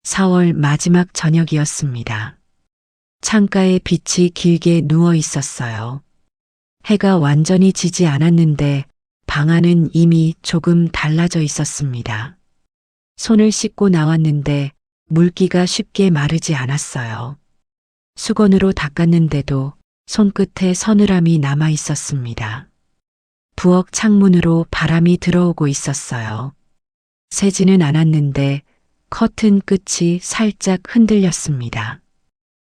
4월 마지막 저녁이었습니다. 창가에 빛이 길게 누워 있었어요. 해가 완전히 지지 않았는데 방 안은 이미 조금 달라져 있었습니다. 손을 씻고 나왔는데 물기가 쉽게 마르지 않았어요. 수건으로 닦았는데도 손끝에 서늘함이 남아 있었습니다. 부엌 창문으로 바람이 들어오고 있었어요. 새지는 않았는데 커튼 끝이 살짝 흔들렸습니다.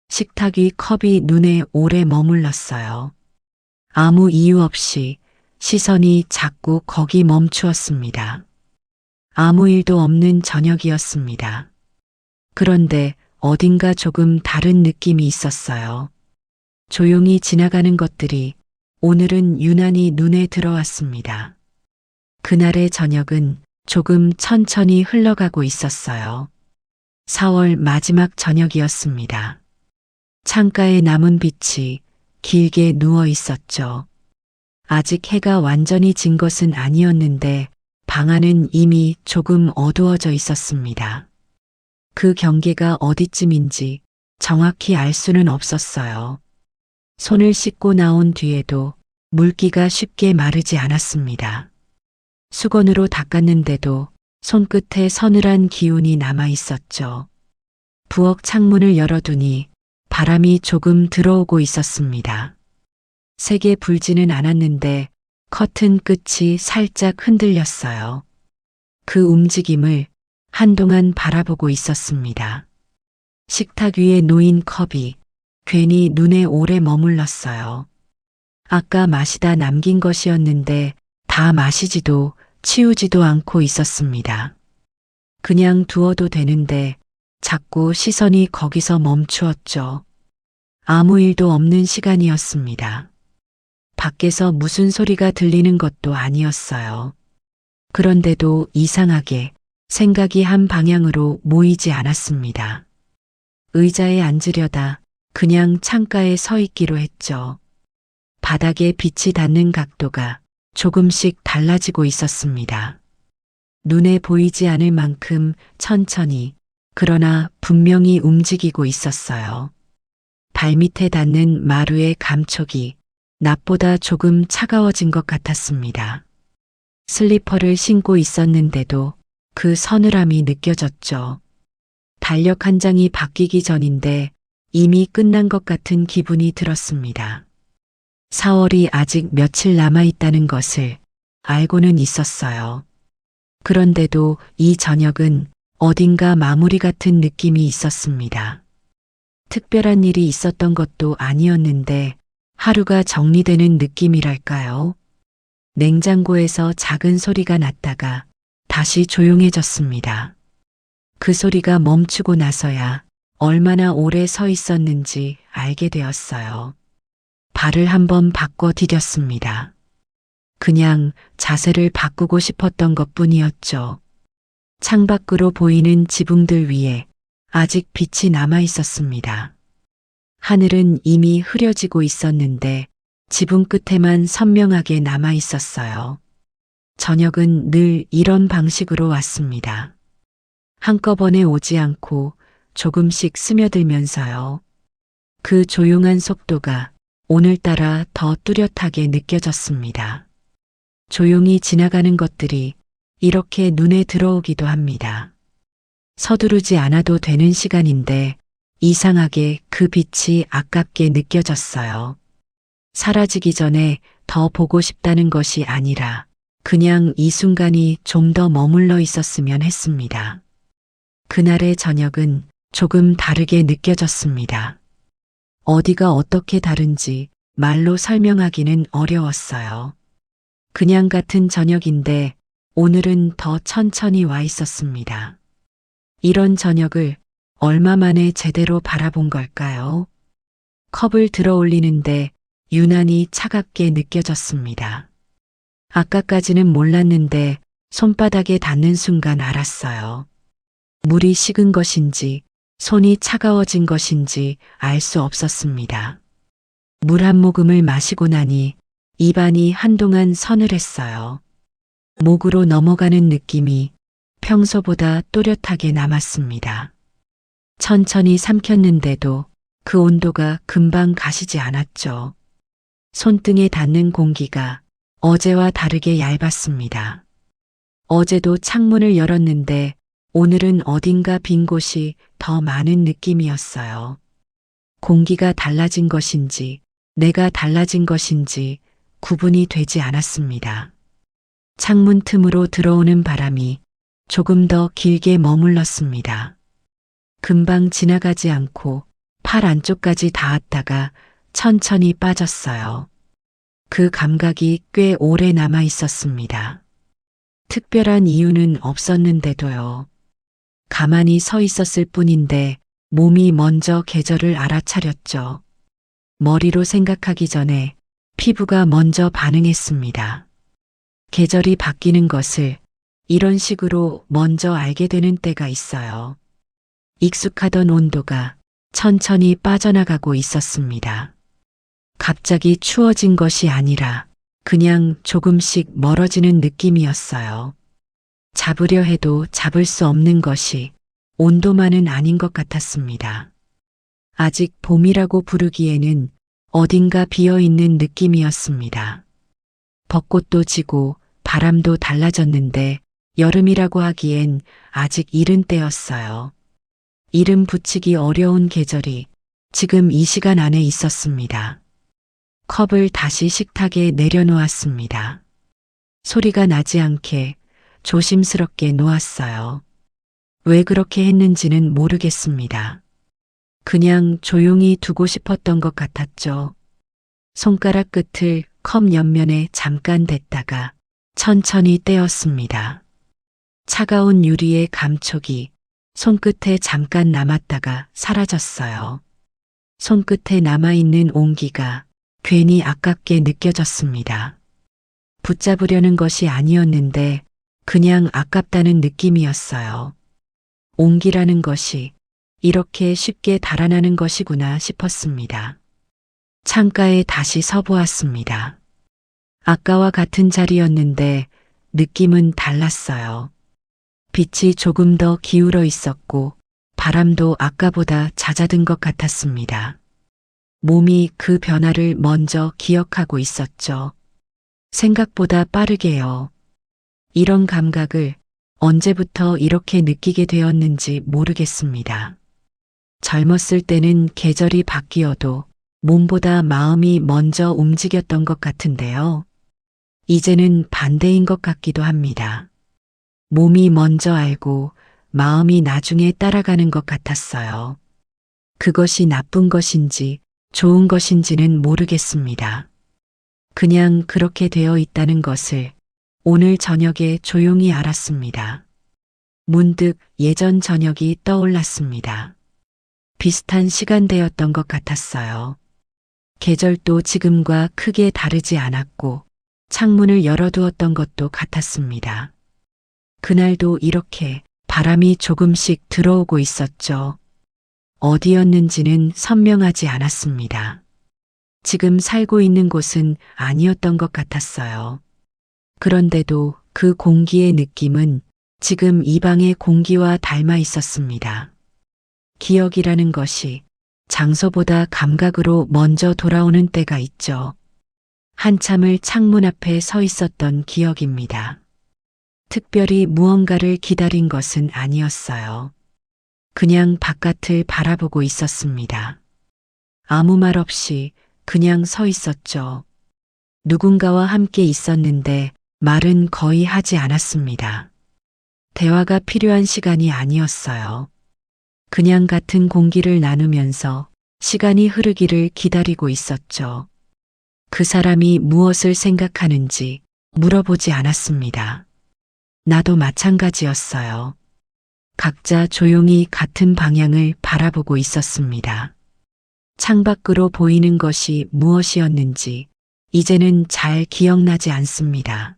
식탁 위 컵이 눈에 오래 머물렀어요. 아무 이유 없이 시선이 자꾸 거기 멈추었습니다. 아무 일도 없는 저녁이었습니다. 그런데 어딘가 조금 다른 느낌이 있었어요. 조용히 지나가는 것들이 오늘은 유난히 눈에 들어왔습니다. 그날의 저녁은 조금 천천히 흘러가고 있었어요. 4월 마지막 저녁이었습니다. 창가에 남은 빛이 길게 누워 있었죠. 아직 해가 완전히 진 것은 아니었는데 방 안은 이미 조금 어두워져 있었습니다. 그 경계가 어디쯤인지 정확히 알 수는 없었어요. 손을 씻고 나온 뒤에도 물기가 쉽게 마르지 않았습니다. 수건으로 닦았는데도 손끝에 서늘한 기운이 남아 있었죠. 부엌 창문을 열어두니 바람이 조금 들어오고 있었습니다. 세게 불지는 않았는데 커튼 끝이 살짝 흔들렸어요. 그 움직임을 한동안 바라보고 있었습니다. 식탁 위에 놓인 컵이 괜히 눈에 오래 머물렀어요. 아까 마시다 남긴 것이었는데 다 마시지도 치우지도 않고 있었습니다. 그냥 두어도 되는데 자꾸 시선이 거기서 멈추었죠. 아무 일도 없는 시간이었습니다. 밖에서 무슨 소리가 들리는 것도 아니었어요. 그런데도 이상하게 생각이 한 방향으로 모이지 않았습니다. 의자에 앉으려다 그냥 창가에 서 있기로 했죠. 바닥에 빛이 닿는 각도가 조금씩 달라지고 있었습니다. 눈에 보이지 않을 만큼 천천히 그러나 분명히 움직이고 있었어요. 발밑에 닿는 마루의 감촉이 낮보다 조금 차가워진 것 같았습니다. 슬리퍼를 신고 있었는데도 그 서늘함이 느껴졌죠. 달력 한 장이 바뀌기 전인데 이미 끝난 것 같은 기분이 들었습니다. 4월이 아직 며칠 남아있다는 것을 알고는 있었어요. 그런데도 이 저녁은 어딘가 마무리 같은 느낌이 있었습니다. 특별한 일이 있었던 것도 아니었는데 하루가 정리되는 느낌이랄까요? 냉장고에서 작은 소리가 났다가 다시 조용해졌습니다. 그 소리가 멈추고 나서야 얼마나 오래 서 있었는지 알게 되었어요. 발을 한번 바꿔 디뎠습니다. 그냥 자세를 바꾸고 싶었던 것뿐이었죠. 창밖으로 보이는 지붕들 위에 아직 빛이 남아 있었습니다. 하늘은 이미 흐려지고 있었는데 지붕 끝에만 선명하게 남아 있었어요. 저녁은 늘 이런 방식으로 왔습니다. 한꺼번에 오지 않고 조금씩 스며들면서요. 그 조용한 속도가 오늘따라 더 뚜렷하게 느껴졌습니다. 조용히 지나가는 것들이 이렇게 눈에 들어오기도 합니다. 서두르지 않아도 되는 시간인데 이상하게 그 빛이 아깝게 느껴졌어요. 사라지기 전에 더 보고 싶다는 것이 아니라 그냥 이 순간이 좀 더 머물러 있었으면 했습니다. 그날의 저녁은 조금 다르게 느껴졌습니다. 어디가 어떻게 다른지 말로 설명하기는 어려웠어요. 그냥 같은 저녁인데 오늘은 더 천천히 와 있었습니다. 이런 저녁을 얼마 만에 제대로 바라본 걸까요? 컵을 들어 올리는데 유난히 차갑게 느껴졌습니다. 아까까지는 몰랐는데 손바닥에 닿는 순간 알았어요. 물이 식은 것인지 손이 차가워진 것인지 알 수 없었습니다. 물 한 모금을 마시고 나니 입안이 한동안 서늘했어요. 목으로 넘어가는 느낌이 평소보다 또렷하게 남았습니다. 천천히 삼켰는데도 그 온도가 금방 가시지 않았죠. 손등에 닿는 공기가 어제와 다르게 얇았습니다. 어제도 창문을 열었는데 오늘은 어딘가 빈 곳이 더 많은 느낌이었어요. 공기가 달라진 것인지 내가 달라진 것인지 구분이 되지 않았습니다. 창문 틈으로 들어오는 바람이 조금 더 길게 머물렀습니다. 금방 지나가지 않고 팔 안쪽까지 닿았다가 천천히 빠졌어요. 그 감각이 꽤 오래 남아 있었습니다. 특별한 이유는 없었는데도요. 가만히 서 있었을 뿐인데 몸이 먼저 계절을 알아차렸죠. 머리로 생각하기 전에 피부가 먼저 반응했습니다. 계절이 바뀌는 것을 이런 식으로 먼저 알게 되는 때가 있어요. 익숙하던 온도가 천천히 빠져나가고 있었습니다. 갑자기 추워진 것이 아니라 그냥 조금씩 멀어지는 느낌이었어요. 잡으려 해도 잡을 수 없는 것이 온도만은 아닌 것 같았습니다. 아직 봄이라고 부르기에는 어딘가 비어있는 느낌이었습니다. 벚꽃도 지고 바람도 달라졌는데 여름이라고 하기엔 아직 이른 때였어요. 이름 붙이기 어려운 계절이 지금 이 시간 안에 있었습니다. 컵을 다시 식탁에 내려놓았습니다. 소리가 나지 않게 조심스럽게 놓았어요. 왜 그렇게 했는지는 모르겠습니다. 그냥 조용히 두고 싶었던 것 같았죠. 손가락 끝을 컵 옆면에 잠깐 댔다가 천천히 떼었습니다. 차가운 유리의 감촉이 손끝에 잠깐 남았다가 사라졌어요. 손끝에 남아있는 온기가 괜히 아깝게 느껴졌습니다. 붙잡으려는 것이 아니었는데 그냥 아깝다는 느낌이었어요. 온기라는 것이 이렇게 쉽게 달아나는 것이구나 싶었습니다. 창가에 다시 서보았습니다. 아까와 같은 자리였는데 느낌은 달랐어요. 빛이 조금 더 기울어 있었고 바람도 아까보다 잦아든 것 같았습니다. 몸이 그 변화를 먼저 기억하고 있었죠. 생각보다 빠르게요. 이런 감각을 언제부터 이렇게 느끼게 되었는지 모르겠습니다. 젊었을 때는 계절이 바뀌어도 몸보다 마음이 먼저 움직였던 것 같은데요. 이제는 반대인 것 같기도 합니다. 몸이 먼저 알고 마음이 나중에 따라가는 것 같았어요. 그것이 나쁜 것인지 좋은 것인지는 모르겠습니다. 그냥 그렇게 되어 있다는 것을 오늘 저녁에 조용히 알았습니다. 문득 예전 저녁이 떠올랐습니다. 비슷한 시간대였던 것 같았어요. 계절도 지금과 크게 다르지 않았고 창문을 열어두었던 것도 같았습니다. 그날도 이렇게 바람이 조금씩 들어오고 있었죠. 어디였는지는 선명하지 않았습니다. 지금 살고 있는 곳은 아니었던 것 같았어요. 그런데도 그 공기의 느낌은 지금 이 방의 공기와 닮아 있었습니다. 기억이라는 것이 장소보다 감각으로 먼저 돌아오는 때가 있죠. 한참을 창문 앞에 서 있었던 기억입니다. 특별히 무언가를 기다린 것은 아니었어요. 그냥 바깥을 바라보고 있었습니다. 아무 말 없이 그냥 서 있었죠. 누군가와 함께 있었는데 말은 거의 하지 않았습니다. 대화가 필요한 시간이 아니었어요. 그냥 같은 공기를 나누면서 시간이 흐르기를 기다리고 있었죠. 그 사람이 무엇을 생각하는지 물어보지 않았습니다. 나도 마찬가지였어요. 각자 조용히 같은 방향을 바라보고 있었습니다. 창밖으로 보이는 것이 무엇이었는지 이제는 잘 기억나지 않습니다.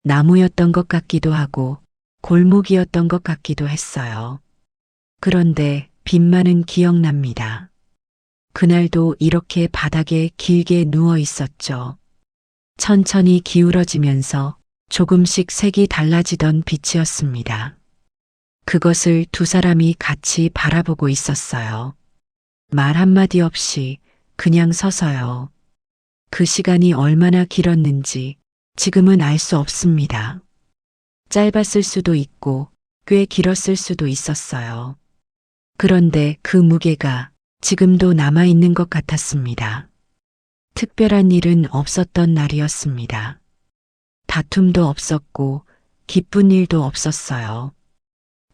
나무였던 것 같기도 하고 골목이었던 것 같기도 했어요. 그런데 빛만은 기억납니다. 그날도 이렇게 바닥에 길게 누워 있었죠. 천천히 기울어지면서 조금씩 색이 달라지던 빛이었습니다. 그것을 두 사람이 같이 바라보고 있었어요. 말 한마디 없이 그냥 서서요. 그 시간이 얼마나 길었는지 지금은 알 수 없습니다. 짧았을 수도 있고 꽤 길었을 수도 있었어요. 그런데 그 무게가 지금도 남아있는 것 같았습니다. 특별한 일은 없었던 날이었습니다. 다툼도 없었고 기쁜 일도 없었어요.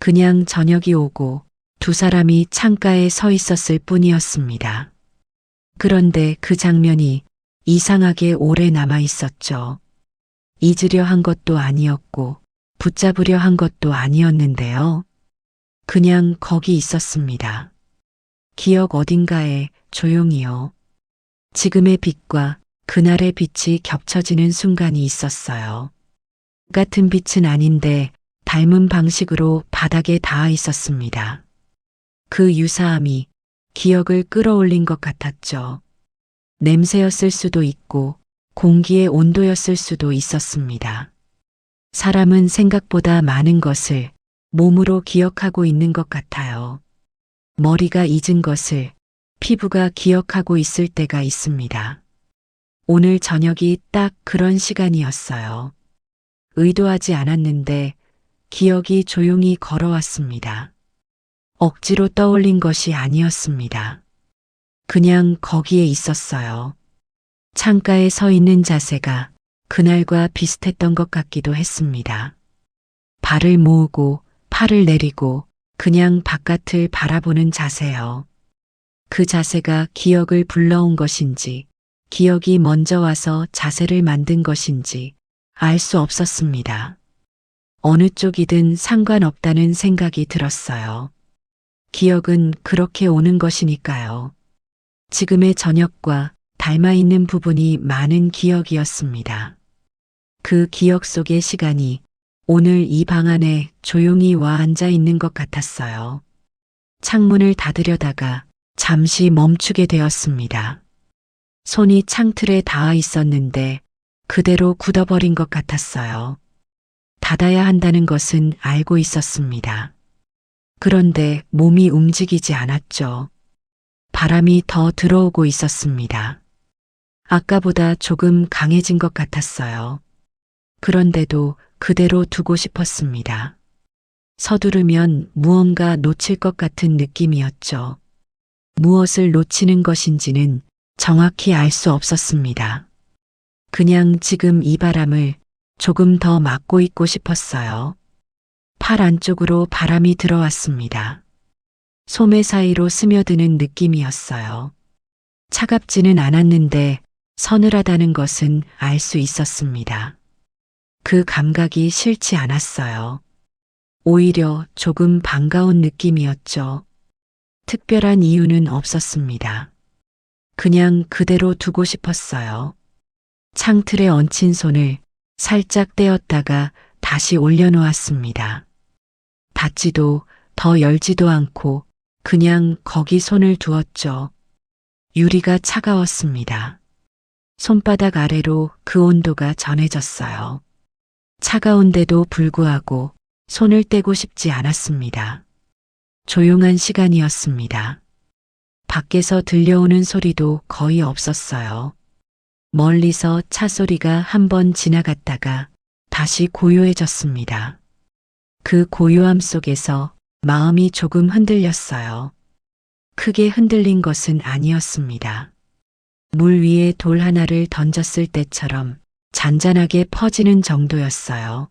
그냥 저녁이 오고 두 사람이 창가에 서 있었을 뿐이었습니다. 그런데 그 장면이 이상하게 오래 남아 있었죠. 잊으려 한 것도 아니었고 붙잡으려 한 것도 아니었는데요. 그냥 거기 있었습니다. 기억 어딘가에 조용히요. 지금의 빛과 그날의 빛이 겹쳐지는 순간이 있었어요. 같은 빛은 아닌데 닮은 방식으로 바닥에 닿아 있었습니다. 그 유사함이 기억을 끌어올린 것 같았죠. 냄새였을 수도 있고 공기의 온도였을 수도 있었습니다. 사람은 생각보다 많은 것을 몸으로 기억하고 있는 것 같아요. 머리가 잊은 것을 피부가 기억하고 있을 때가 있습니다. 오늘 저녁이 딱 그런 시간이었어요. 의도하지 않았는데 기억이 조용히 걸어왔습니다. 억지로 떠올린 것이 아니었습니다. 그냥 거기에 있었어요. 창가에 서 있는 자세가 그날과 비슷했던 것 같기도 했습니다. 발을 모으고 팔을 내리고 그냥 바깥을 바라보는 자세요. 그 자세가 기억을 불러온 것인지 기억이 먼저 와서 자세를 만든 것인지 알 수 없었습니다. 어느 쪽이든 상관없다는 생각이 들었어요. 기억은 그렇게 오는 것이니까요. 지금의 저녁과 닮아 있는 부분이 많은 기억이었습니다. 그 기억 속의 시간이 오늘 이 방 안에 조용히 와 앉아 있는 것 같았어요. 창문을 닫으려다가 잠시 멈추게 되었습니다. 손이 창틀에 닿아 있었는데 그대로 굳어버린 것 같았어요. 닫아야 한다는 것은 알고 있었습니다. 그런데 몸이 움직이지 않았죠. 바람이 더 들어오고 있었습니다. 아까보다 조금 강해진 것 같았어요. 그런데도 그대로 두고 싶었습니다. 서두르면 무언가 놓칠 것 같은 느낌이었죠. 무엇을 놓치는 것인지는 정확히 알 수 없었습니다. 그냥 지금 이 바람을 조금 더 맞고 있고 싶었어요. 팔 안쪽으로 바람이 들어왔습니다. 소매 사이로 스며드는 느낌이었어요. 차갑지는 않았는데 서늘하다는 것은 알 수 있었습니다. 그 감각이 싫지 않았어요. 오히려 조금 반가운 느낌이었죠. 특별한 이유는 없었습니다. 그냥 그대로 두고 싶었어요. 창틀에 얹힌 손을 살짝 떼었다가 다시 올려놓았습니다. 닫지도 더 열지도 않고 그냥 거기 손을 두었죠. 유리가 차가웠습니다. 손바닥 아래로 그 온도가 전해졌어요. 차가운데도 불구하고 손을 떼고 싶지 않았습니다. 조용한 시간이었습니다. 밖에서 들려오는 소리도 거의 없었어요. 멀리서 차 소리가 한번 지나갔다가 다시 고요해졌습니다. 그 고요함 속에서 마음이 조금 흔들렸어요. 크게 흔들린 것은 아니었습니다. 물 위에 돌 하나를 던졌을 때처럼 잔잔하게 퍼지는 정도였어요.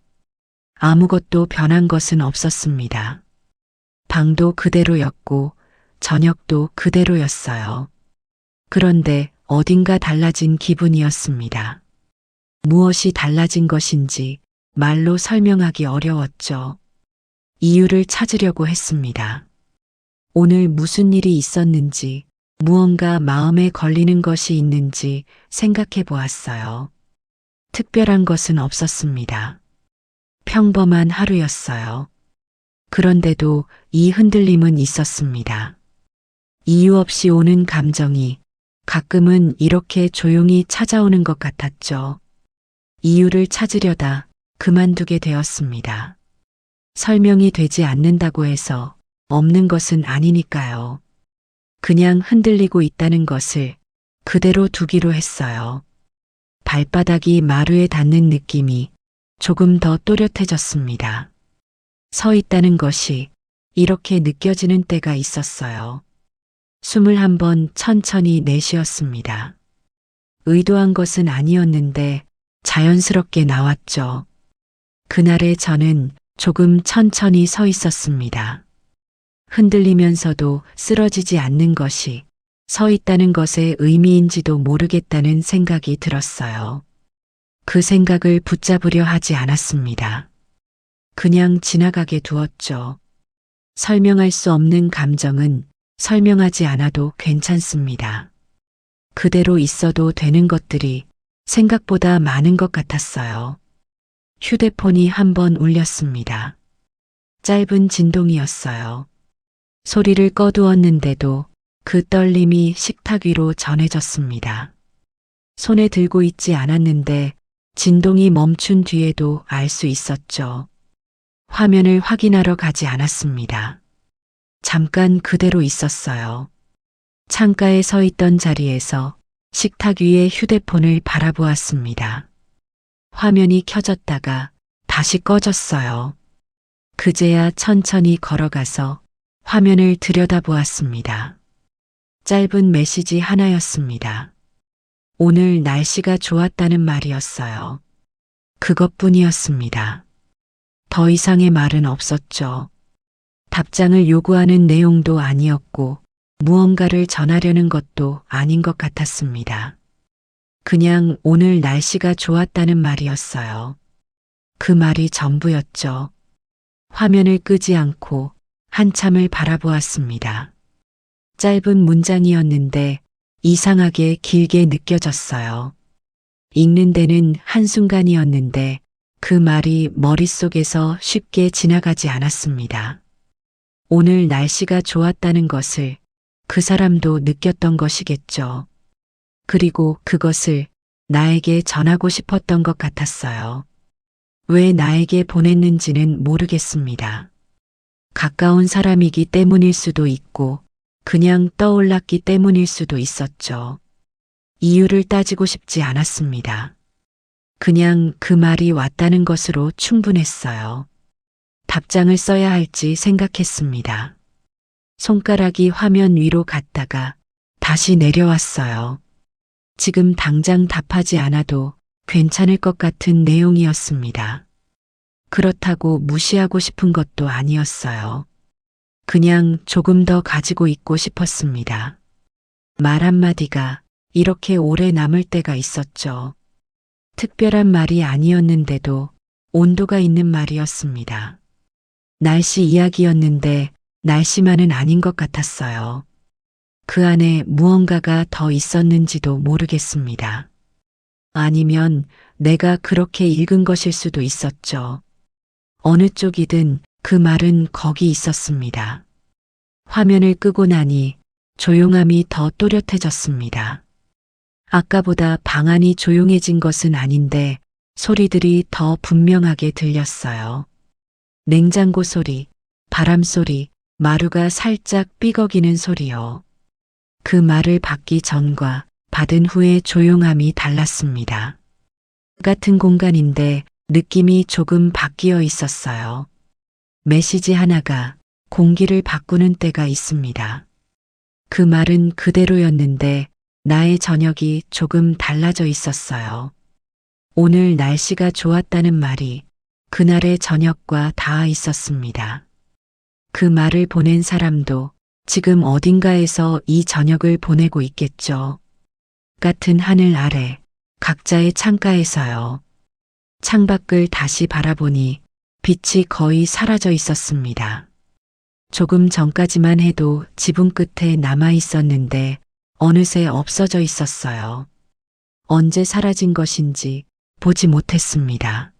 아무것도 변한 것은 없었습니다. 방도 그대로였고 저녁도 그대로였어요. 그런데 어딘가 달라진 기분이었습니다. 무엇이 달라진 것인지 말로 설명하기 어려웠죠. 이유를 찾으려고 했습니다. 오늘 무슨 일이 있었는지, 무언가 마음에 걸리는 것이 있는지 생각해 보았어요. 특별한 것은 없었습니다. 평범한 하루였어요. 그런데도 이 흔들림은 있었습니다. 이유 없이 오는 감정이 가끔은 이렇게 조용히 찾아오는 것 같았죠. 이유를 찾으려다 그만두게 되었습니다. 설명이 되지 않는다고 해서 없는 것은 아니니까요. 그냥 흔들리고 있다는 것을 그대로 두기로 했어요. 발바닥이 마루에 닿는 느낌이 조금 더 또렷해졌습니다. 서 있다는 것이 이렇게 느껴지는 때가 있었어요. 숨을 한번 천천히 내쉬었습니다. 의도한 것은 아니었는데 자연스럽게 나왔죠. 그날의 저는 조금 천천히 서 있었습니다. 흔들리면서도 쓰러지지 않는 것이 서 있다는 것의 의미인지도 모르겠다는 생각이 들었어요. 그 생각을 붙잡으려 하지 않았습니다. 그냥 지나가게 두었죠. 설명할 수 없는 감정은 설명하지 않아도 괜찮습니다. 그대로 있어도 되는 것들이 생각보다 많은 것 같았어요. 휴대폰이 한번 울렸습니다. 짧은 진동이었어요. 소리를 꺼두었는데도 그 떨림이 식탁 위로 전해졌습니다. 손에 들고 있지 않았는데 진동이 멈춘 뒤에도 알 수 있었죠. 화면을 확인하러 가지 않았습니다. 잠깐 그대로 있었어요. 창가에 서 있던 자리에서 식탁 위에 휴대폰을 바라보았습니다. 화면이 켜졌다가 다시 꺼졌어요. 그제야 천천히 걸어가서 화면을 들여다보았습니다. 짧은 메시지 하나였습니다. 오늘 날씨가 좋았다는 말이었어요. 그것뿐이었습니다. 더 이상의 말은 없었죠. 답장을 요구하는 내용도 아니었고 무언가를 전하려는 것도 아닌 것 같았습니다. 그냥 오늘 날씨가 좋았다는 말이었어요. 그 말이 전부였죠. 화면을 끄지 않고 한참을 바라보았습니다. 짧은 문장이었는데 이상하게 길게 느껴졌어요. 읽는 데는 한순간이었는데 그 말이 머릿속에서 쉽게 지나가지 않았습니다. 오늘 날씨가 좋았다는 것을 그 사람도 느꼈던 것이겠죠. 그리고 그것을 나에게 전하고 싶었던 것 같았어요. 왜 나에게 보냈는지는 모르겠습니다. 가까운 사람이기 때문일 수도 있고 그냥 떠올랐기 때문일 수도 있었죠. 이유를 따지고 싶지 않았습니다. 그냥 그 말이 왔다는 것으로 충분했어요. 답장을 써야 할지 생각했습니다. 손가락이 화면 위로 갔다가 다시 내려왔어요. 지금 당장 답하지 않아도 괜찮을 것 같은 내용이었습니다. 그렇다고 무시하고 싶은 것도 아니었어요. 그냥 조금 더 가지고 있고 싶었습니다. 말 한마디가 이렇게 오래 남을 때가 있었죠. 특별한 말이 아니었는데도 온도가 있는 말이었습니다. 날씨 이야기였는데 날씨만은 아닌 것 같았어요. 그 안에 무언가가 더 있었는지도 모르겠습니다. 아니면 내가 그렇게 읽은 것일 수도 있었죠. 어느 쪽이든 그 말은 거기 있었습니다. 화면을 끄고 나니 조용함이 더 또렷해졌습니다. 아까보다 방 안이 조용해진 것은 아닌데 소리들이 더 분명하게 들렸어요. 냉장고 소리, 바람 소리, 마루가 살짝 삐걱이는 소리요. 그 말을 받기 전과 받은 후의 조용함이 달랐습니다. 같은 공간인데 느낌이 조금 바뀌어 있었어요. 메시지 하나가 공기를 바꾸는 때가 있습니다. 그 말은 그대로였는데 나의 저녁이 조금 달라져 있었어요. 오늘 날씨가 좋았다는 말이 그날의 저녁과 닿아 있었습니다. 그 말을 보낸 사람도 지금 어딘가에서 이 저녁을 보내고 있겠죠. 같은 하늘 아래 각자의 창가에서요. 창밖을 다시 바라보니 빛이 거의 사라져 있었습니다. 조금 전까지만 해도 지붕 끝에 남아 있었는데 어느새 없어져 있었어요. 언제 사라진 것인지 보지 못했습니다.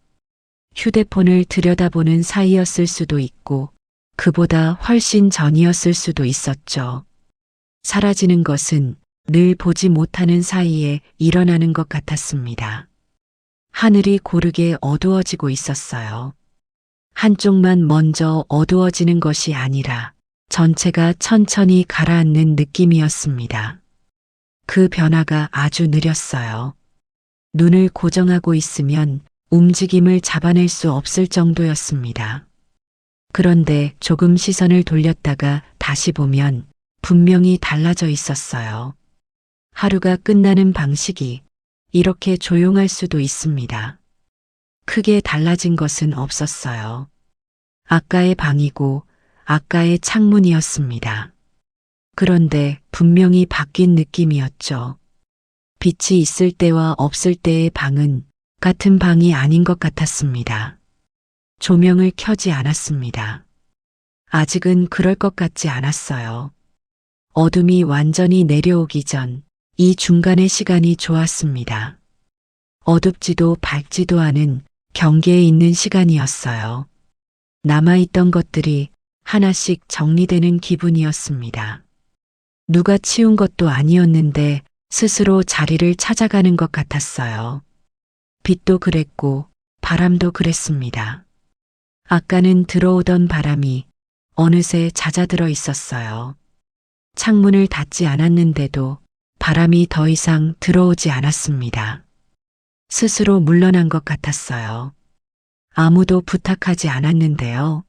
휴대폰을 들여다보는 사이였을 수도 있고 그보다 훨씬 전이었을 수도 있었죠. 사라지는 것은 늘 보지 못하는 사이에 일어나는 것 같았습니다. 하늘이 고르게 어두워지고 있었어요. 한쪽만 먼저 어두워지는 것이 아니라 전체가 천천히 가라앉는 느낌이었습니다. 그 변화가 아주 느렸어요. 눈을 고정하고 있으면 움직임을 잡아낼 수 없을 정도였습니다. 그런데 조금 시선을 돌렸다가 다시 보면 분명히 달라져 있었어요. 하루가 끝나는 방식이 이렇게 조용할 수도 있습니다. 크게 달라진 것은 없었어요. 아까의 방이고 아까의 창문이었습니다. 그런데 분명히 바뀐 느낌이었죠. 빛이 있을 때와 없을 때의 방은 같은 방이 아닌 것 같았습니다. 조명을 켜지 않았습니다. 아직은 그럴 것 같지 않았어요. 어둠이 완전히 내려오기 전 이 중간의 시간이 좋았습니다. 어둡지도 밝지도 않은 경계에 있는 시간이었어요. 남아있던 것들이 하나씩 정리되는 기분이었습니다. 누가 치운 것도 아니었는데 스스로 자리를 찾아가는 것 같았어요. 빛도 그랬고 바람도 그랬습니다. 아까는 들어오던 바람이 어느새 잦아들어 있었어요. 창문을 닫지 않았는데도 바람이 더 이상 들어오지 않았습니다. 스스로 물러난 것 같았어요. 아무도 부탁하지 않았는데요.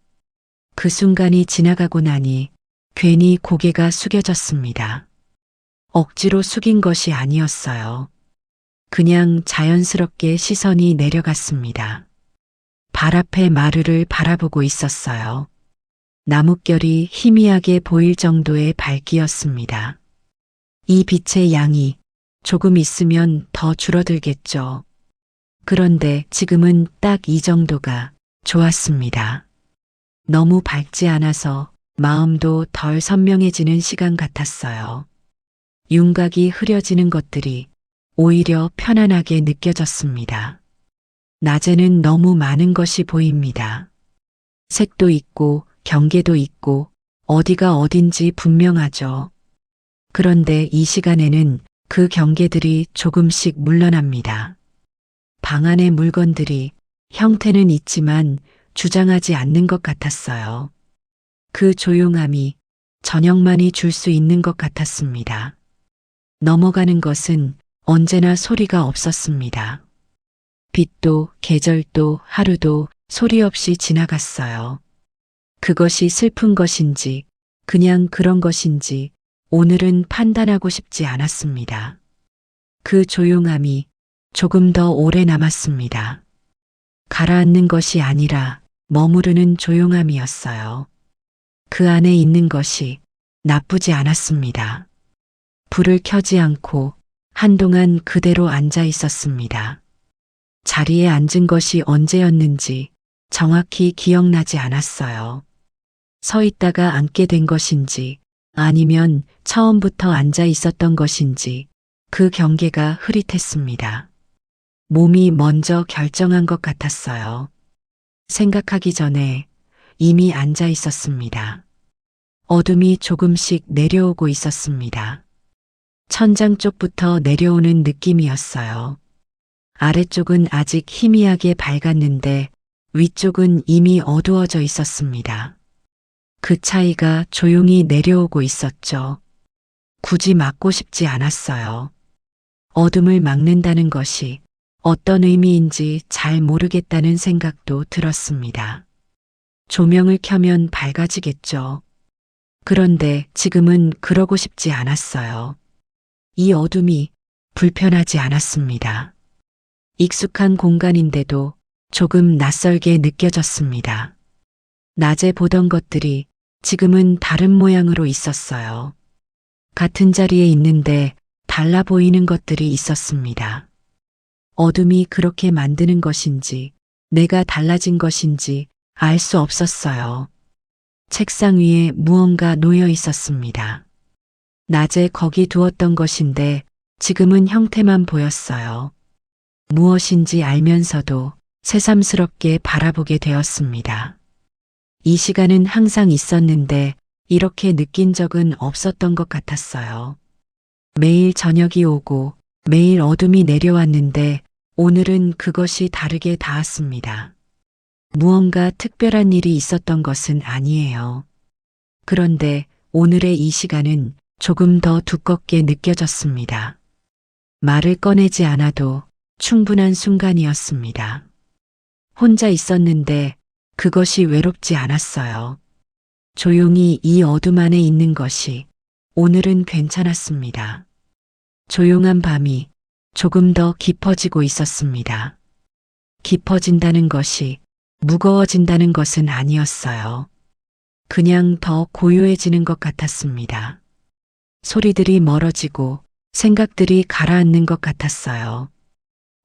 그 순간이 지나가고 나니 괜히 고개가 숙여졌습니다. 억지로 숙인 것이 아니었어요. 그냥 자연스럽게 시선이 내려갔습니다. 발 앞에 마루를 바라보고 있었어요. 나뭇결이 희미하게 보일 정도의 밝기였습니다. 이 빛의 양이 조금 있으면 더 줄어들겠죠. 그런데 지금은 딱 이 정도가 좋았습니다. 너무 밝지 않아서 마음도 덜 선명해지는 시간 같았어요. 윤곽이 흐려지는 것들이 오히려 편안하게 느껴졌습니다. 낮에는 너무 많은 것이 보입니다. 색도 있고 경계도 있고 어디가 어딘지 분명하죠. 그런데 이 시간에는 그 경계들이 조금씩 물러납니다. 방 안의 물건들이 형태는 있지만 주장하지 않는 것 같았어요. 그 조용함이 저녁만이 줄 수 있는 것 같았습니다. 넘어가는 것은 언제나 소리가 없었습니다. 빛도 계절도 하루도 소리 없이 지나갔어요. 그것이 슬픈 것인지 그냥 그런 것인지 오늘은 판단하고 싶지 않았습니다. 그 조용함이 조금 더 오래 남았습니다. 가라앉는 것이 아니라 머무르는 조용함이었어요. 그 안에 있는 것이 나쁘지 않았습니다. 불을 켜지 않고 한동안 그대로 앉아 있었습니다. 자리에 앉은 것이 언제였는지 정확히 기억나지 않았어요. 서 있다가 앉게 된 것인지 아니면 처음부터 앉아 있었던 것인지 그 경계가 흐릿했습니다. 몸이 먼저 결정한 것 같았어요. 생각하기 전에 이미 앉아 있었습니다. 어둠이 조금씩 내려오고 있었습니다. 천장 쪽부터 내려오는 느낌이었어요. 아래쪽은 아직 희미하게 밝았는데 위쪽은 이미 어두워져 있었습니다. 그 차이가 조용히 내려오고 있었죠. 굳이 막고 싶지 않았어요. 어둠을 막는다는 것이 어떤 의미인지 잘 모르겠다는 생각도 들었습니다. 조명을 켜면 밝아지겠죠. 그런데 지금은 그러고 싶지 않았어요. 이 어둠이 불편하지 않았습니다. 익숙한 공간인데도 조금 낯설게 느껴졌습니다. 낮에 보던 것들이 지금은 다른 모양으로 있었어요. 같은 자리에 있는데 달라 보이는 것들이 있었습니다. 어둠이 그렇게 만드는 것인지 내가 달라진 것인지 알 수 없었어요. 책상 위에 무언가 놓여 있었습니다. 낮에 거기 두었던 것인데 지금은 형태만 보였어요. 무엇인지 알면서도 새삼스럽게 바라보게 되었습니다. 이 시간은 항상 있었는데 이렇게 느낀 적은 없었던 것 같았어요. 매일 저녁이 오고 매일 어둠이 내려왔는데 오늘은 그것이 다르게 닿았습니다. 무언가 특별한 일이 있었던 것은 아니에요. 그런데 오늘의 이 시간은 조금 더 두껍게 느껴졌습니다. 말을 꺼내지 않아도 충분한 순간이었습니다. 혼자 있었는데 그것이 외롭지 않았어요. 조용히 이 어둠 안에 있는 것이 오늘은 괜찮았습니다. 조용한 밤이 조금 더 깊어지고 있었습니다. 깊어진다는 것이 무거워진다는 것은 아니었어요. 그냥 더 고요해지는 것 같았습니다. 소리들이 멀어지고 생각들이 가라앉는 것 같았어요.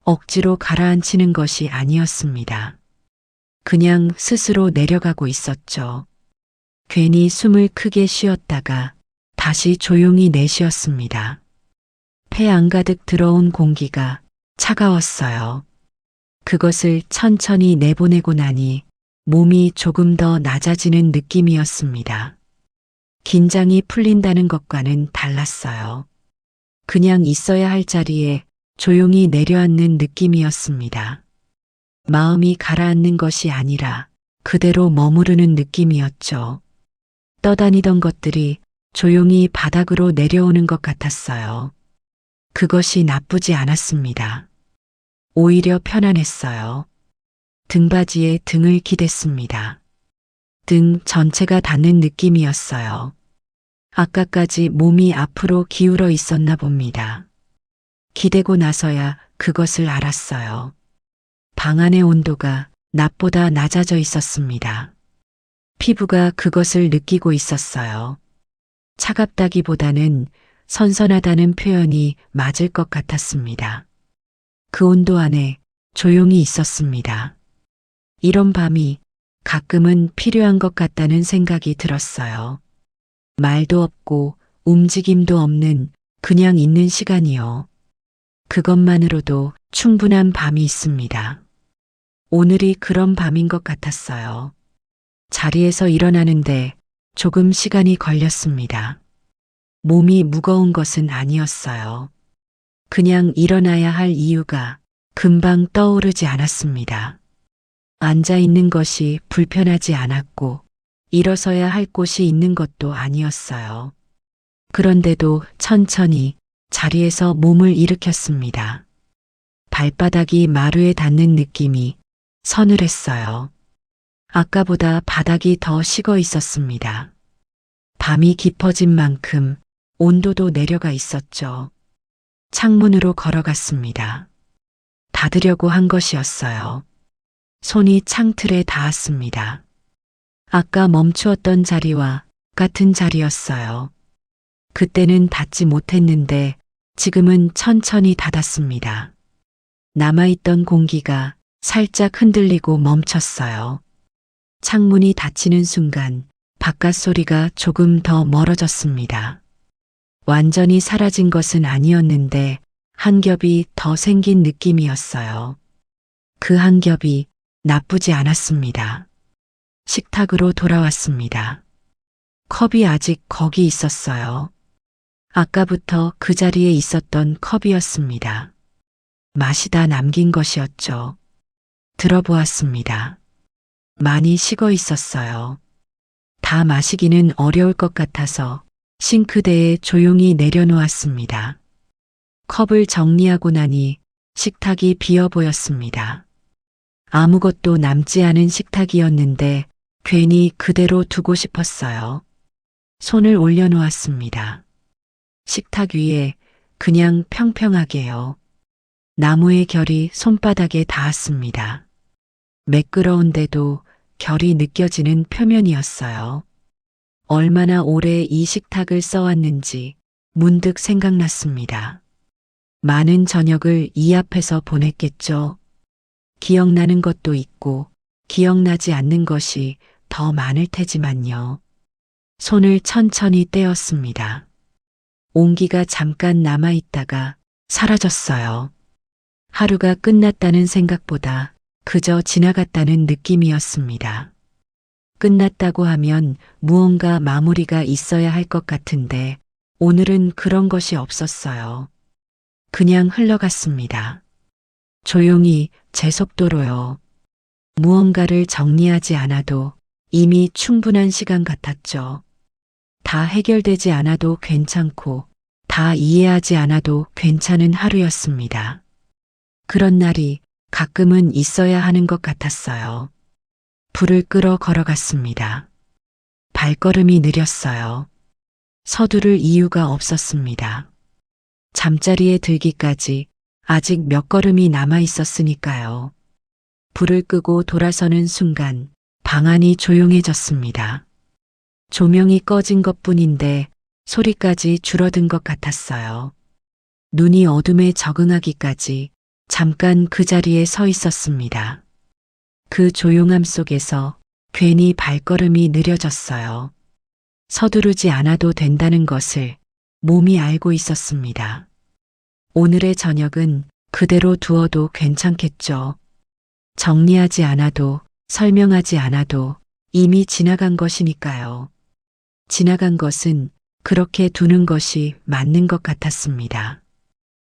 억지로 가라앉히는 것이 아니었습니다. 그냥 스스로 내려가고 있었죠. 괜히 숨을 크게 쉬었다가 다시 조용히 내쉬었습니다. 폐 안가득 들어온 공기가 차가웠어요. 그것을 천천히 내보내고 나니 몸이 조금 더 낮아지는 느낌이었습니다. 긴장이 풀린다는 것과는 달랐어요. 그냥 있어야 할 자리에 조용히 내려앉는 느낌이었습니다. 마음이 가라앉는 것이 아니라 그대로 머무르는 느낌이었죠. 떠다니던 것들이 조용히 바닥으로 내려오는 것 같았어요. 그것이 나쁘지 않았습니다. 오히려 편안했어요. 등받이에 등을 기댔습니다. 등 전체가 닿는 느낌이었어요. 아까까지 몸이 앞으로 기울어 있었나 봅니다. 기대고 나서야 그것을 알았어요. 방 안의 온도가 낮보다 낮아져 있었습니다. 피부가 그것을 느끼고 있었어요. 차갑다기보다는 선선하다는 표현이 맞을 것 같았습니다. 그 온도 안에 조용히 있었습니다. 이런 밤이 가끔은 필요한 것 같다는 생각이 들었어요. 말도 없고 움직임도 없는 그냥 있는 시간이요. 그것만으로도 충분한 밤이 있습니다. 오늘이 그런 밤인 것 같았어요. 자리에서 일어나는데 조금 시간이 걸렸습니다. 몸이 무거운 것은 아니었어요. 그냥 일어나야 할 이유가 금방 떠오르지 않았습니다. 앉아 있는 것이 불편하지 않았고 일어서야 할 곳이 있는 것도 아니었어요. 그런데도 천천히 자리에서 몸을 일으켰습니다. 발바닥이 마루에 닿는 느낌이 서늘했어요. 아까보다 바닥이 더 식어 있었습니다. 밤이 깊어진 만큼 온도도 내려가 있었죠. 창문으로 걸어갔습니다. 닫으려고 한 것이었어요. 손이 창틀에 닿았습니다. 아까 멈추었던 자리와 같은 자리였어요. 그때는 닿지 못했는데 지금은 천천히 닫았습니다. 남아있던 공기가 살짝 흔들리고 멈췄어요. 창문이 닫히는 순간 바깥 소리가 조금 더 멀어졌습니다. 완전히 사라진 것은 아니었는데 한 겹이 더 생긴 느낌이었어요. 그 한 겹이 나쁘지 않았습니다. 식탁으로 돌아왔습니다. 컵이 아직 거기 있었어요. 아까부터 그 자리에 있었던 컵이었습니다. 마시다 남긴 것이었죠. 들어보았습니다. 많이 식어 있었어요. 다 마시기는 어려울 것 같아서 싱크대에 조용히 내려놓았습니다. 컵을 정리하고 나니 식탁이 비어 보였습니다. 아무것도 남지 않은 식탁이었는데 괜히 그대로 두고 싶었어요. 손을 올려놓았습니다. 식탁 위에 그냥 평평하게요. 나무의 결이 손바닥에 닿았습니다. 매끄러운데도 결이 느껴지는 표면이었어요. 얼마나 오래 이 식탁을 써왔는지 문득 생각났습니다. 많은 저녁을 이 앞에서 보냈겠죠. 기억나는 것도 있고 기억나지 않는 것이 더 많을 테지만요. 손을 천천히 떼었습니다. 온기가 잠깐 남아있다가 사라졌어요. 하루가 끝났다는 생각보다 그저 지나갔다는 느낌이었습니다. 끝났다고 하면 무언가 마무리가 있어야 할 것 같은데 오늘은 그런 것이 없었어요. 그냥 흘러갔습니다. 조용히 제 속도로요. 무언가를 정리하지 않아도 이미 충분한 시간 같았죠. 다 해결되지 않아도 괜찮고 다 이해하지 않아도 괜찮은 하루였습니다. 그런 날이 가끔은 있어야 하는 것 같았어요. 불을 끄러 걸어갔습니다. 발걸음이 느렸어요. 서두를 이유가 없었습니다. 잠자리에 들기까지 아직 몇 걸음이 남아 있었으니까요. 불을 끄고 돌아서는 순간 방 안이 조용해졌습니다. 조명이 꺼진 것뿐인데 소리까지 줄어든 것 같았어요. 눈이 어둠에 적응하기까지 잠깐 그 자리에 서 있었습니다. 그 조용함 속에서 괜히 발걸음이 느려졌어요. 서두르지 않아도 된다는 것을 몸이 알고 있었습니다. 오늘의 저녁은 그대로 두어도 괜찮겠죠. 정리하지 않아도 설명하지 않아도 이미 지나간 것이니까요. 지나간 것은 그렇게 두는 것이 맞는 것 같았습니다.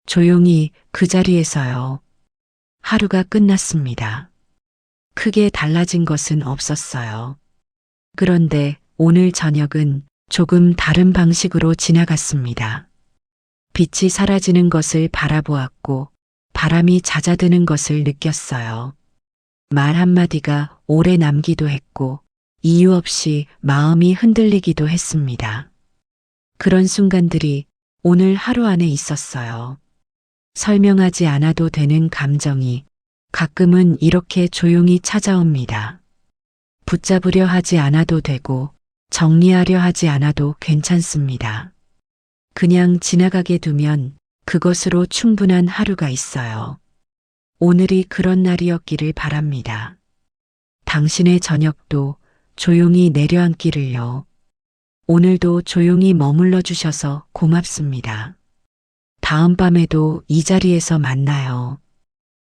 조용히 그 자리에서요. 하루가 끝났습니다. 크게 달라진 것은 없었어요. 그런데 오늘 저녁은 조금 다른 방식으로 지나갔습니다. 빛이 사라지는 것을 바라보았고 바람이 잦아드는 것을 느꼈어요. 말 한마디가 오래 남기도 했고 이유 없이 마음이 흔들리기도 했습니다. 그런 순간들이 오늘 하루 안에 있었어요. 설명하지 않아도 되는 감정이 가끔은 이렇게 조용히 찾아옵니다. 붙잡으려 하지 않아도 되고 정리하려 하지 않아도 괜찮습니다. 그냥 지나가게 두면 그것으로 충분한 하루가 있어요. 오늘이 그런 날이었기를 바랍니다. 당신의 저녁도 조용히 내려앉기를요. 오늘도 조용히 머물러 주셔서 고맙습니다. 다음 밤에도 이 자리에서 만나요.